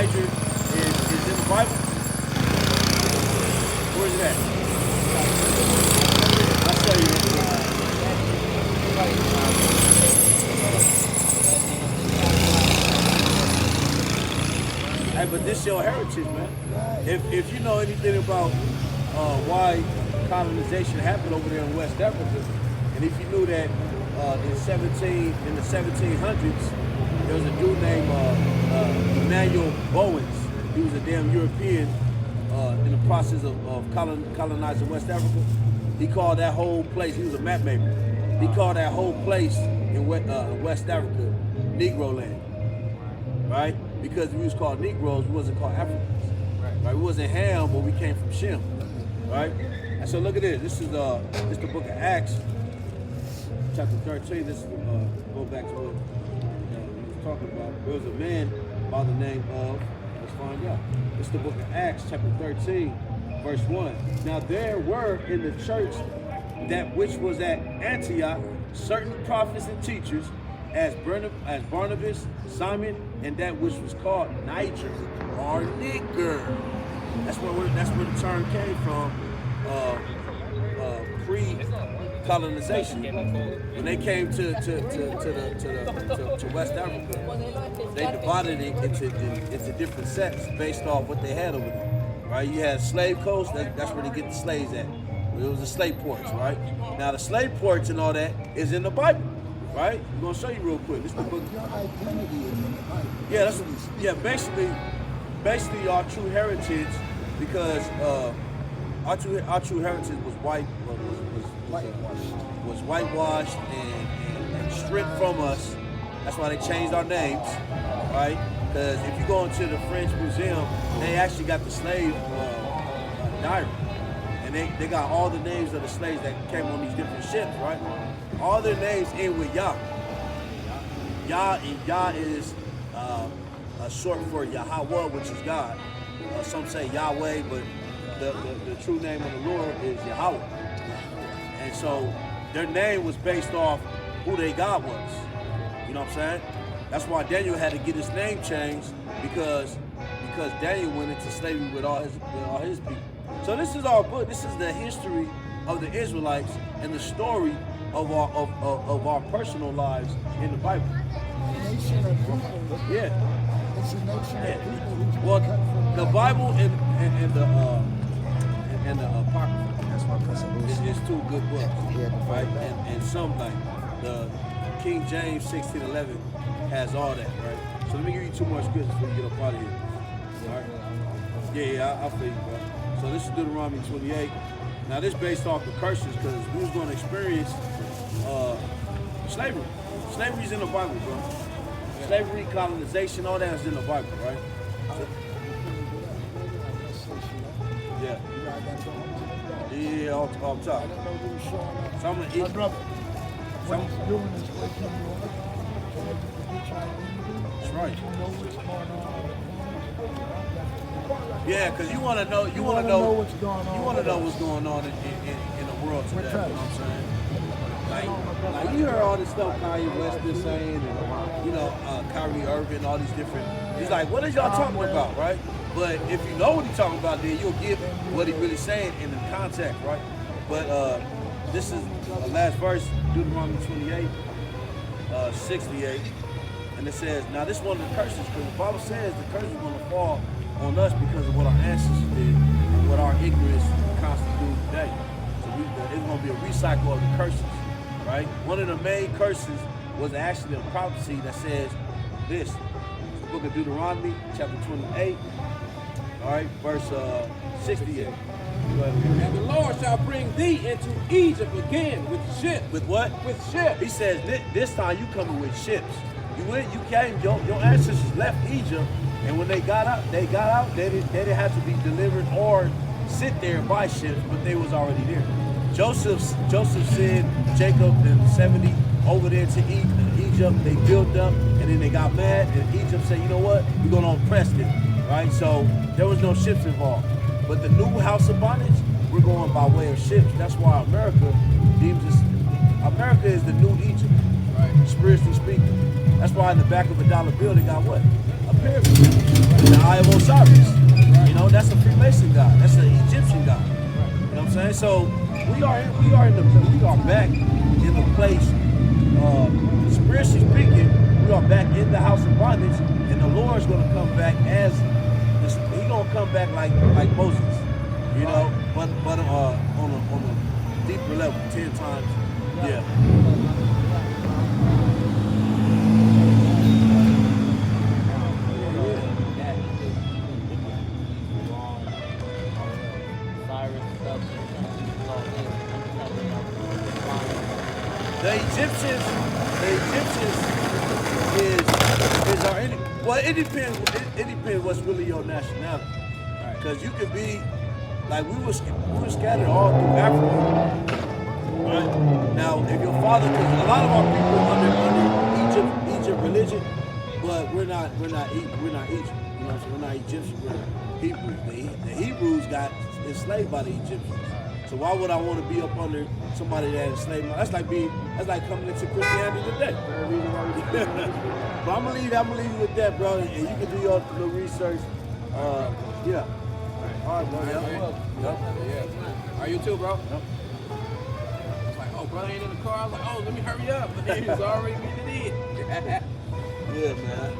Niger is in the Bible? Where is it at? I'll show you. Hey, but this your heritage, man. If you know anything about why colonization happened over there in West Africa, and if you knew that in the 1700s, there was a dude named Emmanuel Bowens. He was a damn European in the process of colonizing West Africa. He called that whole place, he was a map maker. He called that whole place in West Africa Negro land, right? Because we was called Negroes, we wasn't called Africans, right? We wasn't Ham, but we came from Shem, right? And so look at this. This is the book of Acts, chapter 13. This is go back to what we was talking about. There was a man by the name of, let's find out. It's the book of Acts, chapter 13, verse 1. Now there were in the church that which was at Antioch certain prophets and teachers, as Barnabas, Simon, and that which was called Niger or Nigger. That's where the term came from. Pre-colonization, when they came to West Africa, they divided it into different sets based off what they had over there. Right? You had slave coast. That's where they get the slaves at. It was the slave ports, right? Now the slave ports and all that is in the Bible. Right? I'm gonna show you real quick. This is the book. Your identity is in the Bible. Yeah, basically our true heritage, because our true heritage was whitewashed and stripped from us. That's why they changed our names, right? Because if you go into the French Museum, they actually got the slave diary, and they got all the names of the slaves that came on these different ships, right? All their names end with Yah. Yah is short for Yahweh, which is God. Some say Yahweh, but the true name of the Lord is Yahweh. And so their name was based off who their God was. You know what I'm saying? That's why Daniel had to get his name changed, because Daniel went into slavery with all his people. So this is our book. This is the history of the Israelites and the story of our personal lives in the Bible. Nation of people. Yeah. It's a nation of people. Well, the Bible and the Apocrypha. That's why It's two good books, Yeah, right? And some, like the King James 16:11 has all that, right? So let me give you two more scriptures before you get up out of here. All right? Yeah, I feel you, bro. So this is Deuteronomy 28. Now this based off the curses, because we was going to experience slavery. Slavery's in the Bible, bro. Slavery, colonization, all that is in the Bible, right? So, yeah. Yeah, off top. So I'm gonna eat. My brother, what he's doing is waking you up. That's right. You know what's going on. Yeah, because you want to know. You want to know what's going on. You want to know what's going on in the world today. You know what I'm saying? Like you heard all this stuff Kanye West been saying, and Kyrie Irving, all these different. He's like, what is y'all talking about, right? But if you know what he's talking about, then you'll get what he's really saying in the context, right? But this is the last verse, Deuteronomy 28, 68, and it says, now this is one of the curses, because the Bible says the curse is going to fall on us because of what our ancestors did and what our ignorance constitutes today. So it's going to be a recycle of the curses, right? One of the main curses was actually a prophecy that says this. It's the book of Deuteronomy, chapter 28, all right, verse 68. And the Lord shall bring thee into Egypt again with ships. With what? With ships. He says, this time you coming with ships. You came, your ancestors left Egypt, and when they got out, they didn't have to be delivered or sit there by ships, but they was already there. Joseph sent Jacob and 70 over there to Egypt. They built up, and then they got mad, and Egypt said, you know what, we're going to oppress them, right? So there was no ships involved. But the new house of bondage, we're going by way of ships. That's why America is the new Egypt, right? Spiritually speaking. That's why in the back of a dollar bill they got what? A pyramid. The eye that's a Freemason God. That's an Egyptian God. You know what I'm saying? So we are back in the place. Spiritually speaking, we are back in the house of bondage, and the Lord's going to come back as He's going to come back like Moses, you know, but on a deeper level, 10 times. Yeah. The Egyptians is our enemy. Well, it depends what's really your nationality. Because you could be like we were scattered all through Africa. Right? Now, if your father, because a lot of our people under Egypt religion, but we're not Egypt. You know what I'm saying? We're not Egyptian. We're Hebrews. The Hebrews got enslaved by the Egyptians. So why would I want to be up under somebody that enslaved me? That's like coming into Christianity today. But I'm gonna leave you with that, bro, and you can do your little research. Yeah. All right, bro. Yeah. Are you too, bro? Yep. It's like, oh, brother ain't in the car. I was like, oh, let me hurry up. But he was already getting it in. Yeah, man.